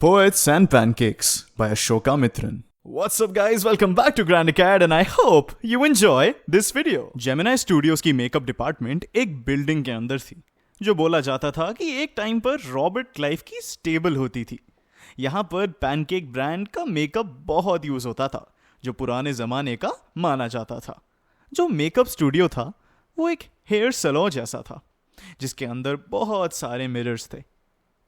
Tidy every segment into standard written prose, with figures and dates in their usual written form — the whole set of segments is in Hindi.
Poets and Pancakes by Ashoka Mitran. What's up guys, welcome back to Grand Acad and I hope you enjoy this video. Gemini Studios की मेकअप डिपार्टमेंट एक बिल्डिंग के अंदर थी जो बोला जाता था कि एक टाइम पर रॉबर्ट क्लाइव की स्टेबल होती थी। यहाँ पर पैनकेक ब्रांड का मेकअप बहुत यूज होता था जो पुराने जमाने का माना जाता था। जो मेकअप स्टूडियो था वो एक हेयर सैलून जैसा था जिसके अंदर बहुत सारे मिरर्स थे।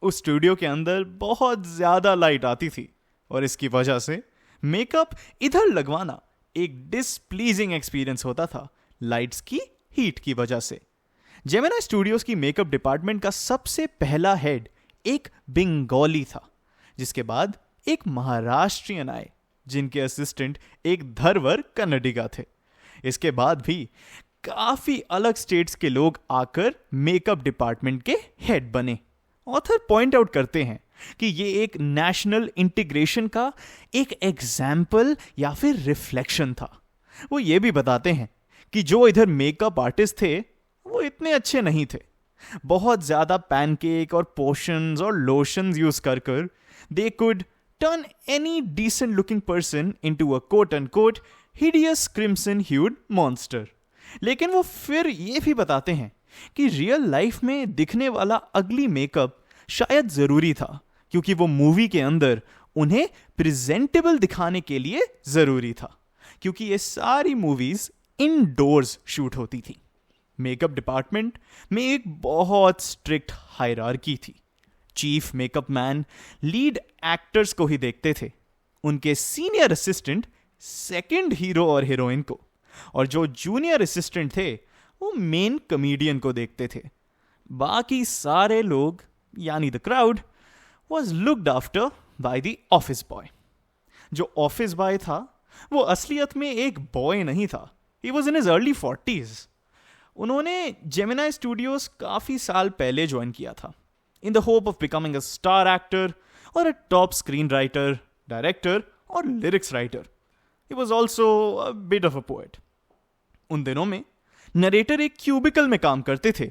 उस स्टूडियो के अंदर बहुत ज़्यादा लाइट आती थी और इसकी वजह से मेकअप इधर लगवाना एक डिसप्लीजिंग एक्सपीरियंस होता था लाइट्स की हीट की वजह से। जेमिनी स्टूडियोज की मेकअप डिपार्टमेंट का सबसे पहला हेड एक बंगाली था, जिसके बाद एक महाराष्ट्रियन आए जिनके असिस्टेंट एक धरवर कन्नडिगा थे। इसके बाद भी काफ़ी अलग स्टेट्स के लोग आकर मेकअप डिपार्टमेंट के हेड बने। ऑथर पॉइंट आउट करते हैं कि ये एक नेशनल इंटीग्रेशन का एक एग्जाम्पल या फिर रिफ्लेक्शन था। वो ये भी बताते हैं कि जो इधर मेकअप आर्टिस्ट थे वो इतने अच्छे नहीं थे। बहुत ज़्यादा पैनकेक और पोशंस और लोशंस यूज कर कर they could turn any decent looking person into a coat and coat hideous crimson hued monster. लेकिन वो फिर ये भी बताते हैं कि रियल लाइफ में दिखने वाला अगली मेकअप शायद जरूरी था क्योंकि वो मूवी के अंदर उन्हें प्रेजेंटेबल दिखाने के लिए जरूरी था, क्योंकि ये सारी मूवीज इनडोर्स शूट होती थी। मेकअप डिपार्टमेंट में एक बहुत स्ट्रिक्ट हायरार्की थी। Chief makeup man lead actors को ही देखते थे, उनके सीनियर असिस्टेंट सेकंड हीरो और हीरोइन को, और जो जूनियर असिस्टेंट थे वो मेन कॉमेडियन को देखते थे। बाकी सारे लोग यानी the crowd was looked after by the office boy. जो ऑफिस बॉय था वो असलियत में एक बॉय नहीं था, he was in his early 40s। उन्होंने जेमिनी स्टूडियोज काफ़ी साल पहले ज्वाइन किया था in the hope of becoming a star actor और a top screen writer, director और lyrics writer. He was also a bit of a poet. उन दिनों में नरेटर एक क्यूबिकल में काम करते थे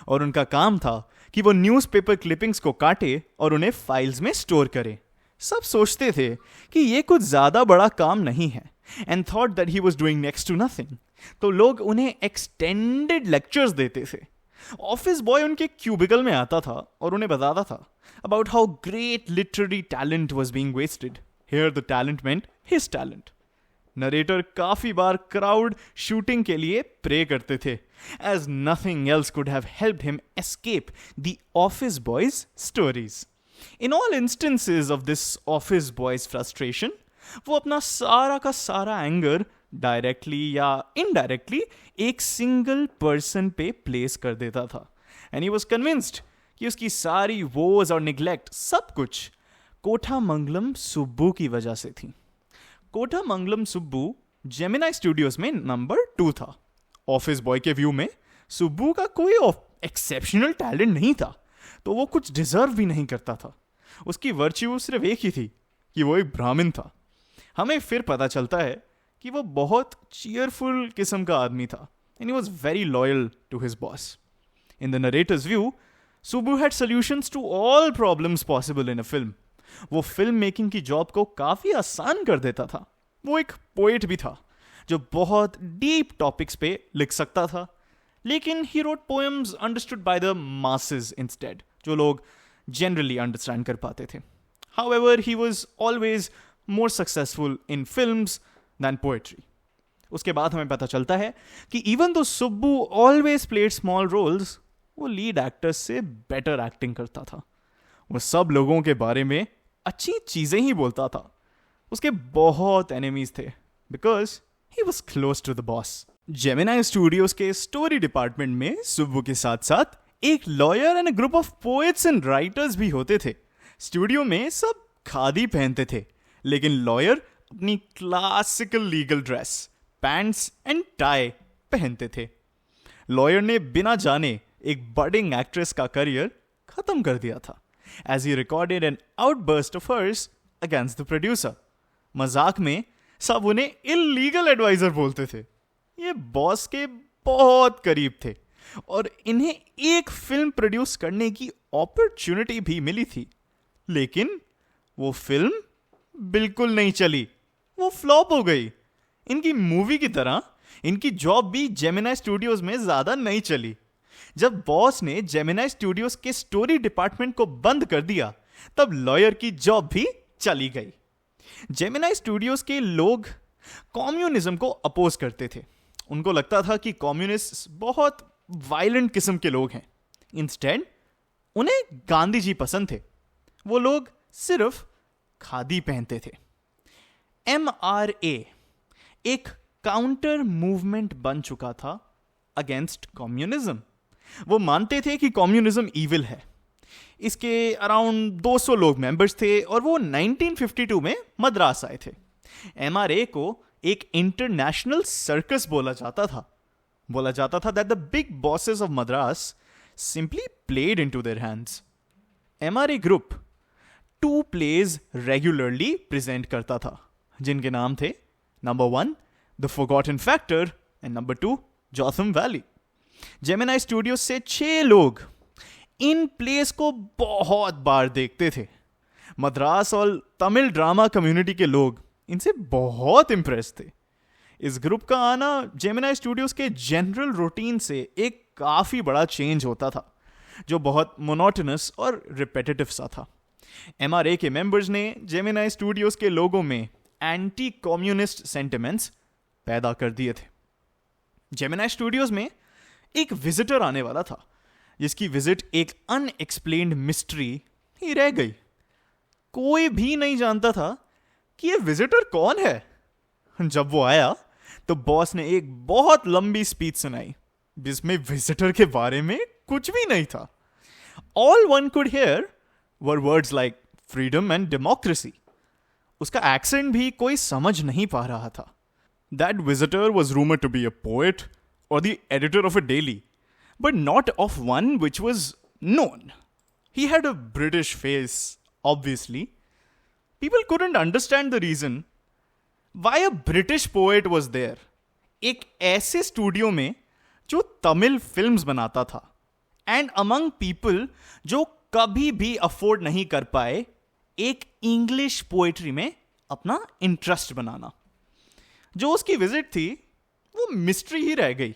और उनका काम था कि वो न्यूज़पेपर क्लिपिंग्स को काटे और उन्हें फाइल्स में स्टोर करे। सब सोचते थे कि ये कुछ ज़्यादा बड़ा काम नहीं है and thought that he was doing next to nothing. तो लोग उन्हें एक्सटेंडेड लेक्चर्स देते थे। ऑफिस बॉय उनके क्यूबिकल में आता था और उन्हें बताता था about how great literary talent was being wasted. Here the talent meant his talent. Narrator काफी बार क्राउड शूटिंग के लिए प्रे करते थे as nothing else could have helped him escape the office boy's stories. In all instances of this office boy's frustration, वो अपना सारा का सारा एंगर डायरेक्टली या इनडायरेक्टली एक सिंगल पर्सन पे प्लेस कर देता था एंड ही वॉज कन्विंस्ड कि उसकी सारी वोज और निग्लेक्ट सब कुछ कोठामंगलम सुब्बू की वजह से थी। कोठामंगलम सुब्बू जेमिनी स्टूडियोज में नंबर 2 था। ऑफिस बॉय के व्यू में सुब्बू का कोई एक्सेप्शनल टैलेंट नहीं था, तो वो कुछ डिजर्व भी नहीं करता था। उसकी वर्च्यू सिर्फ एक ही थी कि वो एक ब्राह्मण था। हमें फिर पता चलता है कि वो बहुत चीयरफुल किस्म का आदमी था and he was very loyal to his boss. In the narrator's view Subbu had solutions to all problems possible in a film. वो फिल्म मेकिंग की जॉब को काफ़ी आसान कर देता था। वो एक पोएट भी था जो बहुत डीप टॉपिक्स पे लिख सकता था, लेकिन he wrote poems understood by the masses instead, जो लोग जनरली अंडरस्टैंड कर पाते थे। However he was always more successful in films than poetry. उसके बाद हमें पता चलता है कि even though Subbu always played small roles, वो लीड एक्टर्स से बेटर एक्टिंग करता था। वो सब लोगों के बारे में अच्छी चीजें ही बोलता था। उसके बहुत एनिमीज थे because he was close to the boss. Gemini studios के स्टोरी डिपार्टमेंट में सुब्बू के साथ साथ एक lawyer and group of poets and writers भी होते थे। स्टूडियो में सब खादी पहनते थे, लेकिन लॉयर अपनी classical legal dress, pants and tie पहनते थे। लॉयर ने बिना जाने एक बडिंग एक्ट्रेस का करियर खत्म कर दिया था as he recorded an outburst of hers against the producer. मजाक में सब उन्हें इल्लीगल एडवाइजर बोलते थे। ये बॉस के बहुत करीब थे और इन्हें एक फिल्म प्रोड्यूस करने की अपॉर्चुनिटी भी मिली थी, लेकिन वो फिल्म बिल्कुल नहीं चली, वो फ्लॉप हो गई। इनकी मूवी की तरह इनकी जॉब भी जेमिनाई स्टूडियोज में ज्यादा नहीं चली। जब बॉस ने जेमिनाई स्टूडियोज के स्टोरी डिपार्टमेंट को बंद कर दिया, तब लॉयर की जॉब भी चली गई। जेमिनाई स्टूडियोज के लोग कम्युनिज्म को अपोज करते थे। उनको लगता था कि कम्युनिस्ट बहुत वायलेंट किस्म के लोग हैं। इंस्टेड उन्हें गांधी जी पसंद थे। वो लोग सिर्फ खादी पहनते थे। MRA एक काउंटर मूवमेंट बन चुका था अगेंस्ट कम्युनिज्म। वो मानते थे कि कम्युनिज्म इविल है। इसके अराउंड 200 लोग मेंबर्स थे और वो 1952 में मद्रास आए थे। MRA को एक इंटरनेशनल सर्कस बोला जाता था that the big bosses of Madras simply played into their hands. MRA group 2 plays regularly present करता था, जिनके नाम थे number 1 the forgotten factor and number 2 Jotham valley. Gemini studio से 6 लोग इन प्लेस को बहुत बार देखते थे। मद्रास और तमिल ड्रामा कम्युनिटी के लोग इनसे बहुत इंप्रेस थे। इस ग्रुप का आना जेमिनाई स्टूडियोज के जनरल रूटीन से एक काफी बड़ा चेंज होता था, जो बहुत मोनोटोनस और रिपीटेटिव सा था। MRA के मेंबर्स ने जेमिनाई स्टूडियोज के लोगों में एंटी कम्युनिस्ट सेंटिमेंट्स पैदा कर दिए थे। जेमिनाई स्टूडियोज में एक विजिटर आने वाला था, जिसकी विजिट एक अनएक्सप्लेन्ड मिस्ट्री ही रह गई। कोई भी नहीं जानता था कि ये विजिटर कौन है। जब वो आया तो बॉस ने एक बहुत लंबी स्पीच सुनाई, जिसमें विजिटर के बारे में कुछ भी नहीं था। All one could hear were words like freedom and democracy. उसका एक्सेंट भी कोई समझ नहीं पा रहा था। That visitor was rumoured to be a poet or the editor of a daily, but not of one which was known. He had a British face, obviously. People couldn't understand the reason why a British poet was there. एक ऐसे स्टूडियो में जो तमिल फिल्म्स बनाता था, and among people जो कभी भी अफोर्ड नहीं कर पाए एक इंग्लिश पोएट्री में अपना इंटरेस्ट बनाना। जो उसकी विजिट थी वो मिस्ट्री ही रह गई।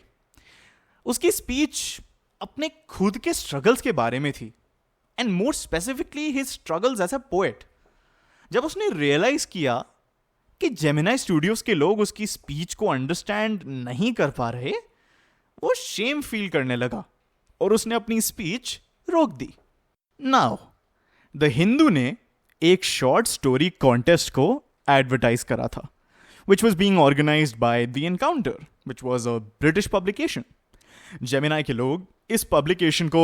उसकी स्पीच अपने खुद के स्ट्रगल्स के बारे में थी, and more specifically his struggles as a poet. जब उसने रियलाइज किया कि जेमिनाई स्टूडियोज के लोग उसकी स्पीच को अंडरस्टैंड नहीं कर पा रहे, वो शेम फील करने लगा और उसने अपनी स्पीच रोक दी। नाउ द हिंदू ने एक शॉर्ट स्टोरी कॉन्टेस्ट को एडवर्टाइज करा था, which was being organized by The Encounter, which was a British publication. Gemini के लोग इस पब्लिकेशन को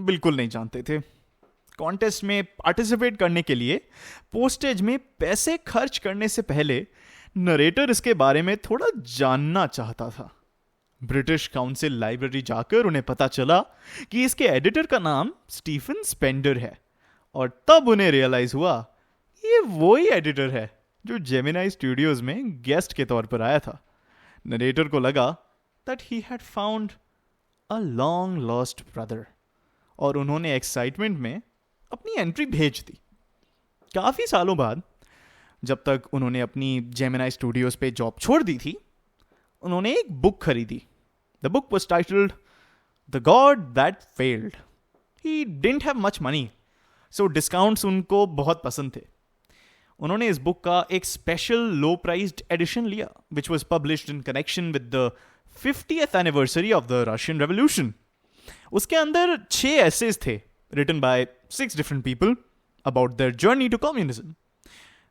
बिल्कुल नहीं जानते थे। कॉन्टेस्ट में पार्टिसिपेट करने के लिए पोस्टेज में पैसे खर्च करने से पहले नरेटर इसके बारे में थोड़ा जानना चाहता था। ब्रिटिश काउंसिल लाइब्रेरी जाकर उन्हें पता चला कि इसके एडिटर का नाम स्टीफन स्पेंडर है, और तब उन्हें रियलाइज हुआ ये वही एडिटर है जो जेमिनाई स्टूडियोज में गेस्ट के तौर पर आया था। नरेटर को लगा that he had found a long lost brother, और उन्होंने एक्साइटमेंट में अपनी एंट्री भेज दी। काफी सालों बाद, जब तक उन्होंने अपनी जेमिनाई स्टूडियोज पे जॉब छोड़ दी थी, उन्होंने एक बुक खरीदी। The book was titled the God that failed. He didn't have much money, so discounts उनको बहुत पसंद थे। उन्होंने इस बुक का एक स्पेशल लो प्राइस्ड एडिशन लिया, which was published in connection with the 50th anniversary of the Russian revolution. उसके अंदर 6 एसेज थे, written by 6 different people about their journey to communism.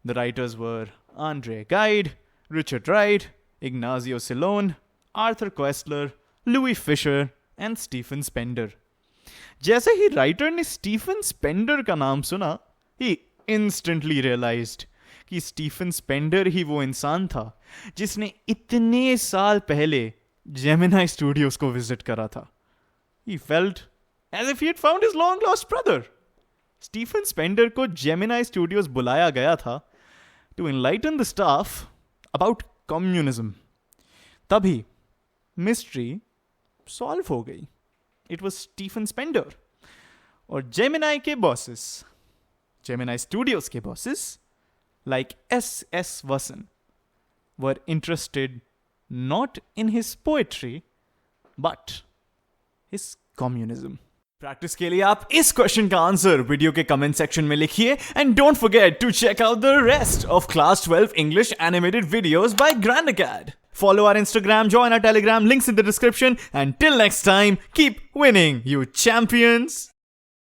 The writers were Andre Gide, Richard Wright, Ignazio Silone, Arthur Koestler, Louis Fisher and Stephen Spender. जैसे ही राइटर ने स्टीफन स्पेंडर का नाम सुना, he instantly realized कि स्टीफन स्पेंडर ही वो इंसान था जिसने इतने साल पहले जेमिनाई स्टूडियोज को विजिट करा था। He felt as if he had found his long lost brother. Stephen Spender को जेमिनाई स्टूडियोज बुलाया गया था to enlighten the staff about communism. तभी मिस्ट्री सॉल्व हो गई। It was स्टीफन स्पेंडर और जेमिनाई के बॉसेस Gemini Studios के bosses, like S.S. Vasan, were interested not in his poetry, but his communism. Practice के लिए आप इस क्वेश्चन का आंसर वीडियो के कमेंट सेक्शन में लिखिए and don't forget to check out the rest of class 12 English animated videos by GrandAcad. Follow our Instagram, join our Telegram, links in the description, and till next time, keep winning, you champions!